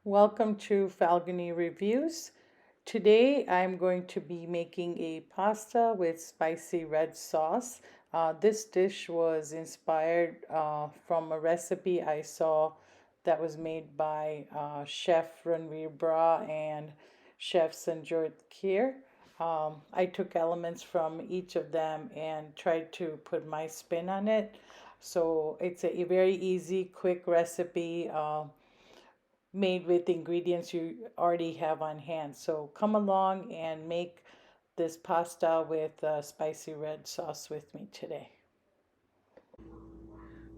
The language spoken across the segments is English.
Welcome to Falcony Reviews. Today I'm going to be making a pasta with spicy red sauce. This dish was inspired from a recipe I saw that was made by Chef Ranveer Bra and Chef Sanjot Kheer. I took elements from each of them and tried to put my spin on it. So it's a very easy, quick recipe. Made with ingredients you already have on hand. So come along and make this pasta with spicy red sauce with me today.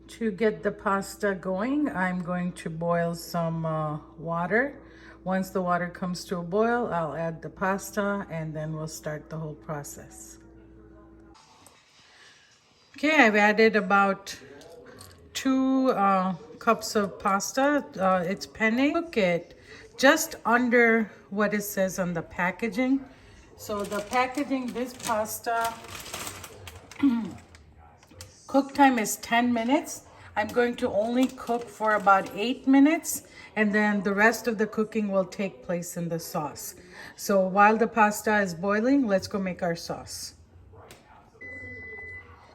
To get the pasta going, I'm going to boil some water. Once the water comes to a boil, I'll add the pasta and then we'll start the whole process. Okay, I've added about 2 cups of pasta. It's penne. Cook it just under what it says on the packaging. So the packaging, this pasta, cook time is 10 minutes. I'm going to only cook for about 8 minutes, and then the rest of the cooking will take place in the sauce. So while the pasta is boiling, let's go make our sauce.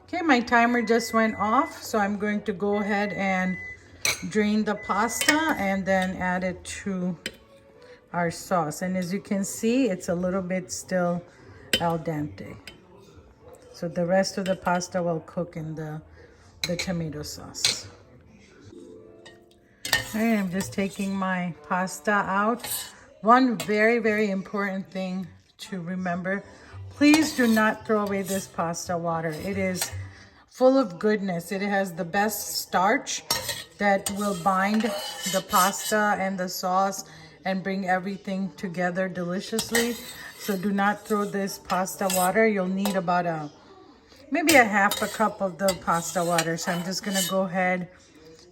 Okay, my timer just went off, so I'm going to go ahead and drain the pasta and then add it to our sauce. And as you can see, it's a little bit still al dente. So the rest of the pasta will cook in the tomato sauce. All right, I'm just taking my pasta out. One very, very important thing to remember, please do not throw away this pasta water. It is full of goodness. It has the best starch that will bind the pasta and the sauce and bring everything together deliciously. So do not throw this pasta water. You'll need about maybe a half a cup of the pasta water. So I'm just gonna go ahead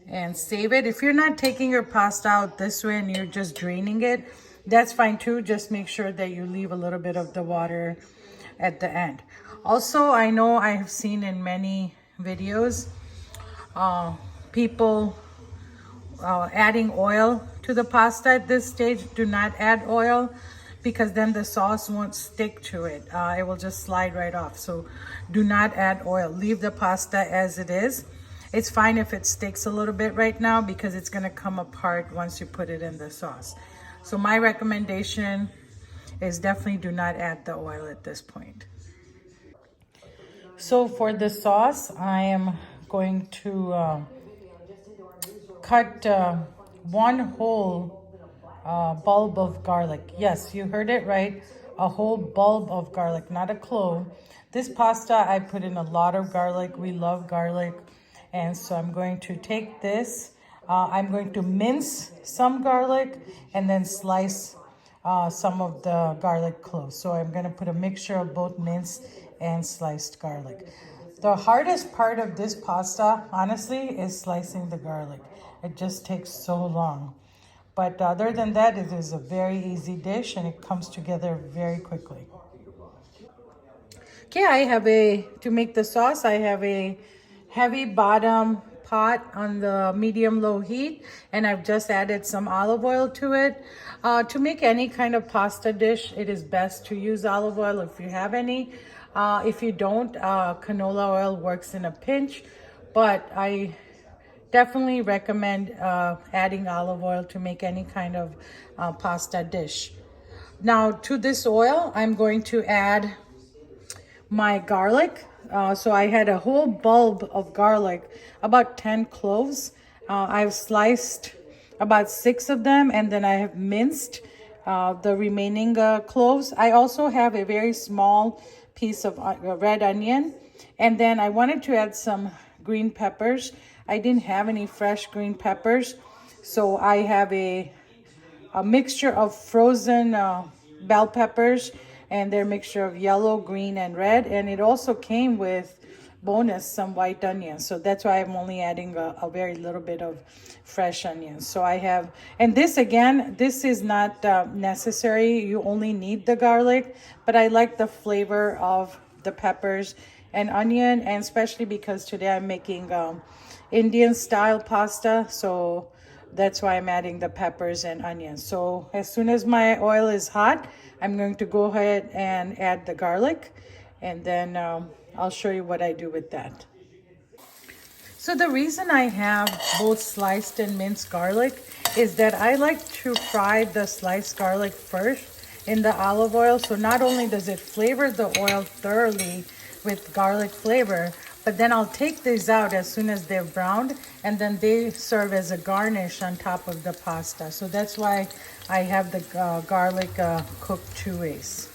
and save it. If you're not taking your pasta out this way and you're just draining it, that's fine too. Just make sure that you leave a little bit of the water at the end. Also, I know I have seen in many videos people adding oil to the pasta at this stage. Do not add oil because then the sauce won't stick to it. It will just slide right off. So do not add oil. Leave the pasta as it is. It's fine if it sticks a little bit right now because it's gonna come apart once you put it in the sauce. So my recommendation is definitely do not add the oil at this point. So for the sauce, I am going to cut one whole bulb of garlic. Yes, you heard it right. A whole bulb of garlic, not a clove. This pasta, I put in a lot of garlic. We love garlic. And so I'm going to take this. I'm going to mince some garlic and then slice some of the garlic cloves. So I'm going to put a mixture of both minced and sliced garlic. The hardest part of this pasta, honestly, is slicing the garlic. It just takes so long. But other than that, it is a very easy dish and it comes together very quickly. Okay, to make the sauce, I have a heavy bottom pot on the medium-low heat, and I've just added some olive oil to it. To make any kind of pasta dish, it is best to use olive oil if you have any. If you don't, canola oil works in a pinch, but I definitely recommend adding olive oil to make any kind of pasta dish. Now to this oil, I'm going to add my garlic. So I had a whole bulb of garlic, about 10 cloves. I've sliced about 6 of them and then I have minced the remaining cloves. I also have a very small piece of red onion, and then I wanted to add some green peppers. I didn't have any fresh green peppers, so I have a mixture of frozen bell peppers, and they're a mixture of yellow, green, and red. And it also came with bonus some white onions, so that's why I'm only adding a very little bit of fresh onions. So I have, and this again, this is not necessary. You only need the garlic, but I like the flavor of the peppers and onion, and especially because today I'm making Indian style pasta, so That's why I'm adding the peppers and onions. So as soon as my oil is hot, I'm going to go ahead and add the garlic, and then I'll show you what I do with that. So the reason I have both sliced and minced garlic is that I like to fry the sliced garlic first in the olive oil. So not only does it flavor the oil thoroughly with garlic flavor, but then I'll take these out as soon as they're browned, and then they serve as a garnish on top of the pasta. So that's why I have the garlic cooked two ways.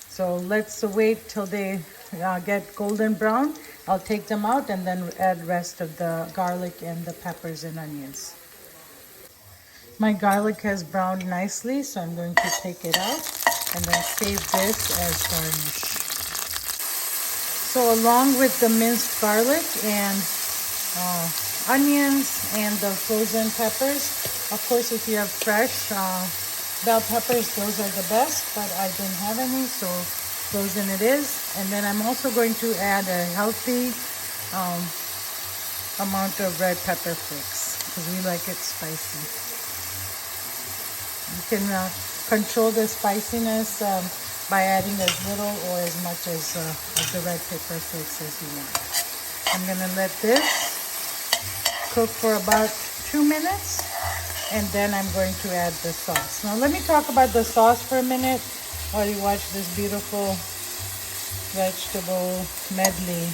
So let's wait till they get golden brown. I'll take them out and then add rest of the garlic and the peppers and onions. My garlic has browned nicely, so I'm going to take it out and then save this as garnish. So along with the minced garlic and onions and the frozen peppers, of course if you have fresh bell peppers, those are the best, but I didn't have any, so frozen it is. And then I'm also going to add a healthy amount of red pepper flakes because we like it spicy. You can control the spiciness by adding as little or as much as the red pepper flakes as you want. I'm gonna let this cook for about 2 minutes, and then I'm going to add the sauce. Now let me talk about the sauce for a minute while you watch this beautiful vegetable medley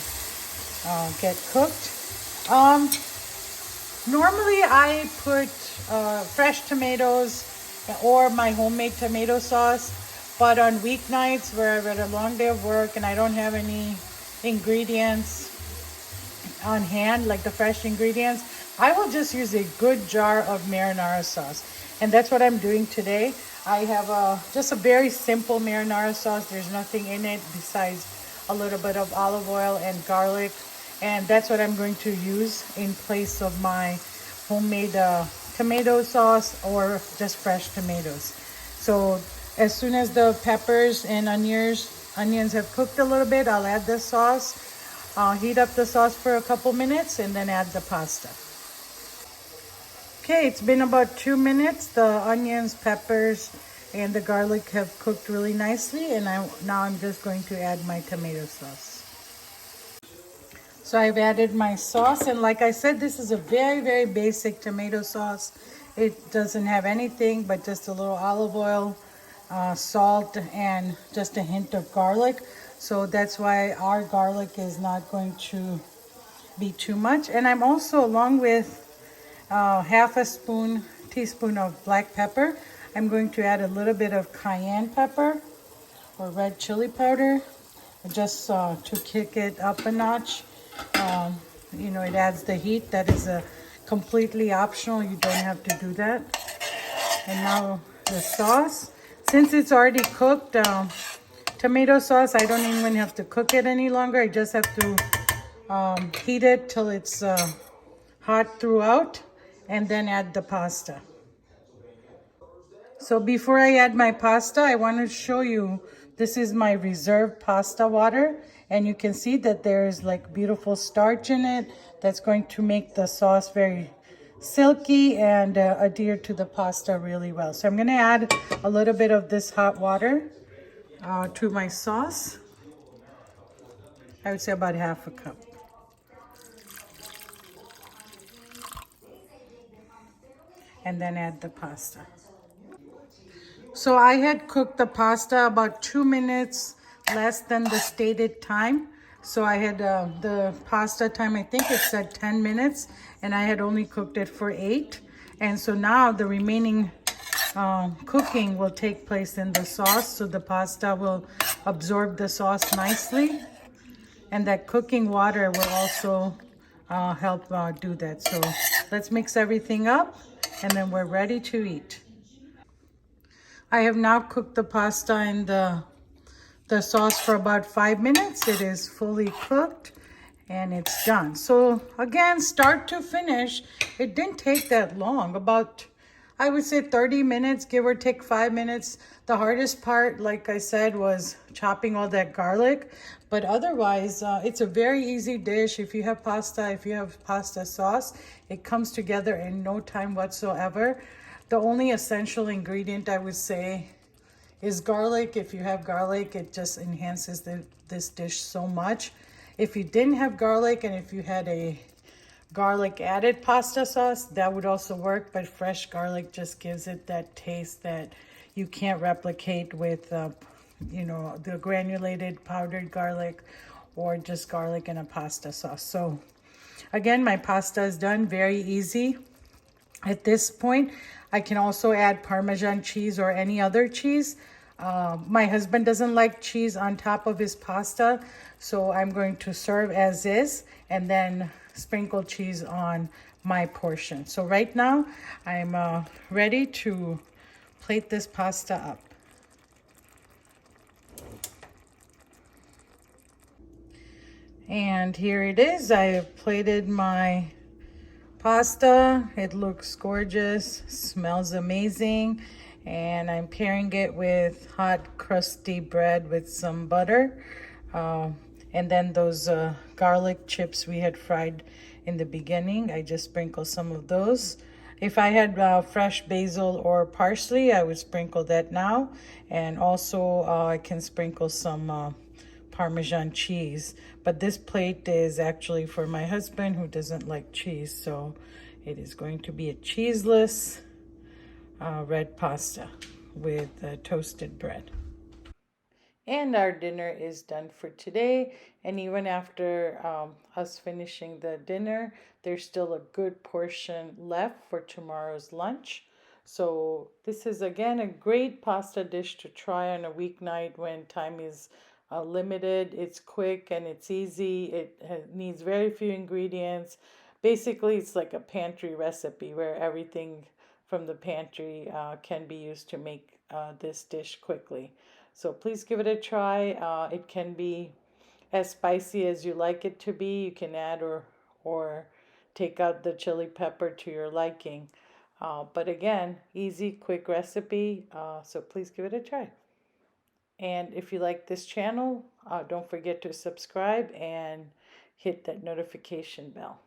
get cooked. Normally I put fresh tomatoes or my homemade tomato sauce, but on weeknights where I've had a long day of work and I don't have any ingredients on hand, like the fresh ingredients, I will just use a good jar of marinara sauce. And that's what I'm doing today. I have just a very simple marinara sauce. There's nothing in it besides a little bit of olive oil and garlic. And that's what I'm going to use in place of my homemade tomato sauce or just fresh tomatoes. So as soon as the peppers and onions have cooked a little bit, I'll add the sauce. I'll heat up the sauce for a couple minutes and then add the pasta. Okay, it's been about 2 minutes. The onions, peppers, and the garlic have cooked really nicely, and now I'm just going to add my tomato sauce. So I've added my sauce, and like I said, this is a very, very basic tomato sauce. It doesn't have anything but just a little olive oil, salt, and just a hint of garlic. So that's why our garlic is not going to be too much. And I'm also, along with half a teaspoon of black pepper, I'm going to add a little bit of cayenne pepper or red chili powder, just to kick it up a notch. You know, it adds the heat. That is completely optional. You don't have to do that. And now the sauce. Since it's already cooked, tomato sauce, I don't even have to cook it any longer. I just have to heat it till it's hot throughout, and then add the pasta. So before I add my pasta, I want to show you, this is my reserved pasta water, and you can see that there's like beautiful starch in it that's going to make the sauce very silky and adhere to the pasta really well. So I'm going to add a little bit of this hot water to my sauce. I would say about half a cup. And then add the pasta. So I had cooked the pasta about 2 minutes less than the stated time. So I had the pasta time, I think it said 10 minutes, and I had only cooked it for 8. And so now the remaining cooking will take place in the sauce, so the pasta will absorb the sauce nicely. And that cooking water will also help do that. So let's mix everything up, and then we're ready to eat. I have now cooked the pasta in the sauce for about 5 minutes. It is fully cooked and it's done. So again, start to finish, it didn't take that long, about I would say 30 minutes, give or take 5 minutes. The hardest part, like I said, was chopping all that garlic. But otherwise, it's a very easy dish. If you have pasta, if you have pasta sauce, it comes together in no time whatsoever. The only essential ingredient I would say is garlic. If you have garlic, it just enhances this dish so much. If you didn't have garlic and if you had a garlic added pasta sauce, that would also work, but fresh garlic just gives it that taste that you can't replicate with the granulated powdered garlic or just garlic in a pasta sauce. So again, my pasta is done, very easy. At this point, I can also add Parmesan cheese or any other cheese. My husband doesn't like cheese on top of his pasta, so I'm going to serve as is and then sprinkle cheese on my portion. So right now, I'm ready to plate this pasta up. And here it is. I have plated my pasta. It looks gorgeous, smells amazing, and I'm pairing it with hot crusty bread with some butter, and then those garlic chips we had fried in the beginning. I just sprinkle some of those. If I had fresh basil or parsley, I would sprinkle that now, and also I can sprinkle some Parmesan cheese. But this plate is actually for my husband who doesn't like cheese, so it is going to be a cheeseless red pasta with toasted bread. And our dinner is done for today. And even after us finishing the dinner, there's still a good portion left for tomorrow's lunch. So this is again a great pasta dish to try on a weeknight when time is limited. It's quick and it's easy. It needs very few ingredients. Basically, it's like a pantry recipe where everything from the pantry can be used to make this dish quickly. So please give it a try. It can be as spicy as you like it to be. You can add or take out the chili pepper to your liking. But again, easy, quick recipe. So please give it a try. And if you like this channel, don't forget to subscribe and hit that notification bell.